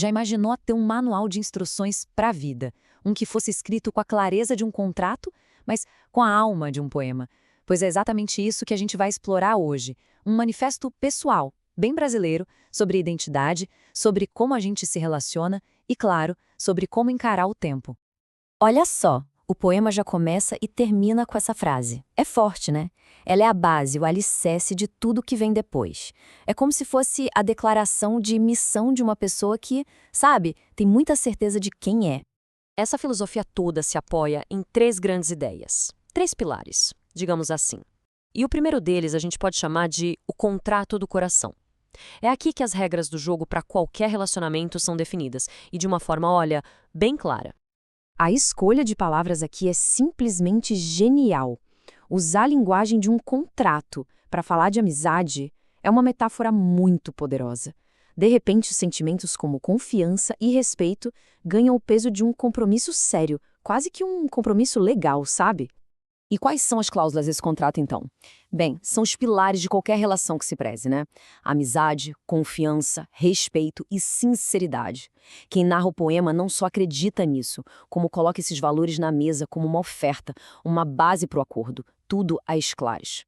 Já imaginou ter um manual de instruções para a vida? Um que fosse escrito com a clareza de um contrato, mas com a alma de um poema? Pois é exatamente isso que a gente vai explorar hoje. Um manifesto pessoal, bem brasileiro, sobre identidade, sobre como a gente se relaciona e, claro, sobre como encarar o tempo. Olha só, o poema já começa e termina com essa frase. É forte, né? Ela é a base, o alicerce de tudo que vem depois. É como se fosse a declaração de missão de uma pessoa que, sabe, tem muita certeza de quem é. Essa filosofia toda se apoia em três grandes ideias, três pilares, digamos assim. E o primeiro deles a gente pode chamar de o contrato do coração. É aqui que as regras do jogo para qualquer relacionamento são definidas, e de uma forma, olha, bem clara. A escolha de palavras aqui é simplesmente genial. Usar a linguagem de um contrato para falar de amizade é uma metáfora muito poderosa. De repente, sentimentos como confiança e respeito ganham o peso de um compromisso sério, quase que um compromisso legal, sabe? E quais são as cláusulas desse contrato, então? Bem, são os pilares de qualquer relação que se preze, né? Amizade, confiança, respeito e sinceridade. Quem narra o poema não só acredita nisso, como coloca esses valores na mesa como uma oferta, uma base para o acordo, tudo às claras.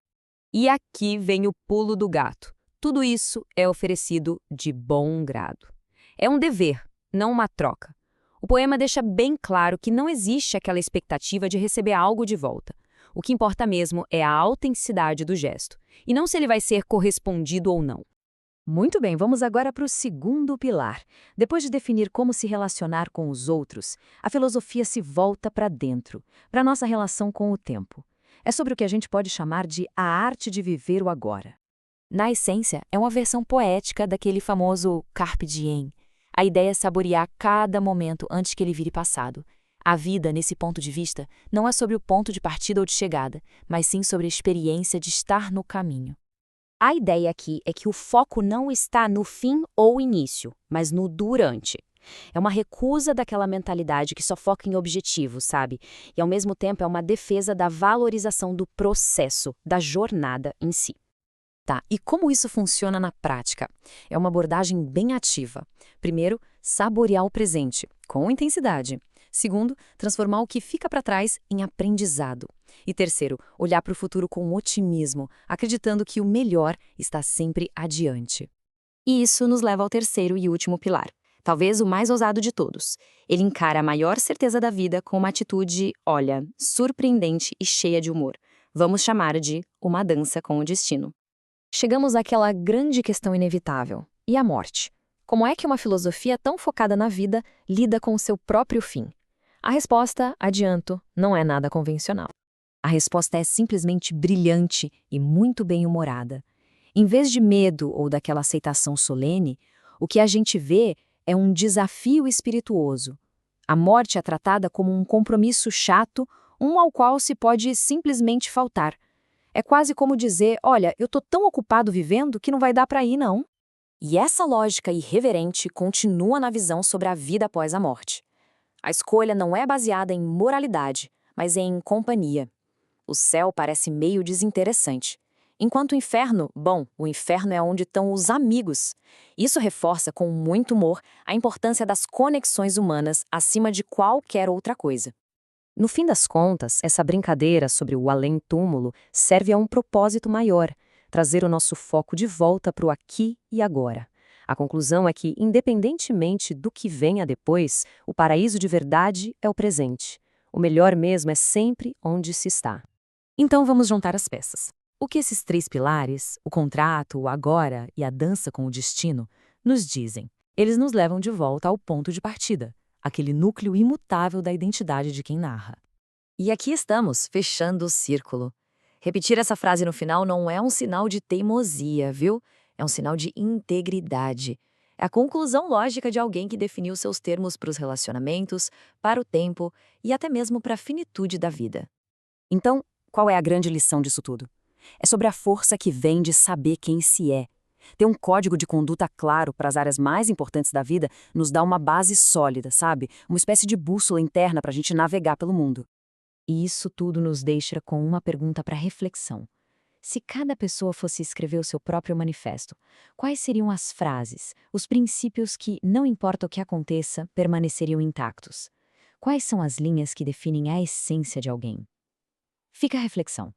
E aqui vem o pulo do gato. Tudo isso é oferecido de bom grado. É um dever, não uma troca. O poema deixa bem claro que não existe aquela expectativa de receber algo de volta. O que importa mesmo é a autenticidade do gesto, e não se ele vai ser correspondido ou não. Muito bem, vamos agora para o segundo pilar. Depois de definir como se relacionar com os outros, a filosofia se volta para dentro, para a nossa relação com o tempo. É sobre o que a gente pode chamar de a arte de viver o agora. Na essência, é uma versão poética daquele famoso carpe diem. A ideia é saborear cada momento antes que ele vire passado. A vida, nesse ponto de vista, não é sobre o ponto de partida ou de chegada, mas sim sobre a experiência de estar no caminho. A ideia aqui é que o foco não está no fim ou início, mas no durante. É uma recusa daquela mentalidade que só foca em objetivos, sabe? E ao mesmo tempo é uma defesa da valorização do processo, da jornada em si. Tá, e como isso funciona na prática? É uma abordagem bem ativa. Primeiro, saborear o presente, com intensidade. Segundo, transformar o que fica para trás em aprendizado. E terceiro, olhar para o futuro com otimismo, acreditando que o melhor está sempre adiante. E isso nos leva ao terceiro e último pilar, talvez o mais ousado de todos. Ele encara a maior certeza da vida com uma atitude, olha, surpreendente e cheia de humor. Vamos chamar de uma dança com o destino. Chegamos àquela grande questão inevitável. E a morte? Como é que uma filosofia tão focada na vida lida com o seu próprio fim? A resposta, adianto, não é nada convencional. A resposta é simplesmente brilhante e muito bem-humorada. Em vez de medo ou daquela aceitação solene, o que a gente vê é um desafio espirituoso. A morte é tratada como um compromisso chato, um ao qual se pode simplesmente faltar. É quase como dizer, olha, eu tô tão ocupado vivendo que não vai dar para ir, não. E essa lógica irreverente continua na visão sobre a vida após a morte. A escolha não é baseada em moralidade, mas em companhia. O céu parece meio desinteressante. Enquanto o inferno, bom, o inferno é onde estão os amigos. Isso reforça com muito humor a importância das conexões humanas acima de qualquer outra coisa. No fim das contas, essa brincadeira sobre o além-túmulo serve a um propósito maior, trazer o nosso foco de volta para o aqui e agora. A conclusão é que, independentemente do que venha depois, o paraíso de verdade é o presente. O melhor mesmo é sempre onde se está. Então vamos juntar as peças. O que esses três pilares, o contrato, o agora e a dança com o destino, nos dizem? Eles nos levam de volta ao ponto de partida, aquele núcleo imutável da identidade de quem narra. E aqui estamos, fechando o círculo. Repetir essa frase no final não é um sinal de teimosia, viu? É um sinal de integridade. É a conclusão lógica de alguém que definiu seus termos para os relacionamentos, para o tempo e até mesmo para a finitude da vida. Então, qual é a grande lição disso tudo? É sobre a força que vem de saber quem se é. Ter um código de conduta claro para as áreas mais importantes da vida nos dá uma base sólida, sabe? Uma espécie de bússola interna para a gente navegar pelo mundo. E isso tudo nos deixa com uma pergunta para reflexão. Se cada pessoa fosse escrever o seu próprio manifesto, quais seriam as frases, os princípios que, não importa o que aconteça, permaneceriam intactos? Quais são as linhas que definem a essência de alguém? Fica a reflexão.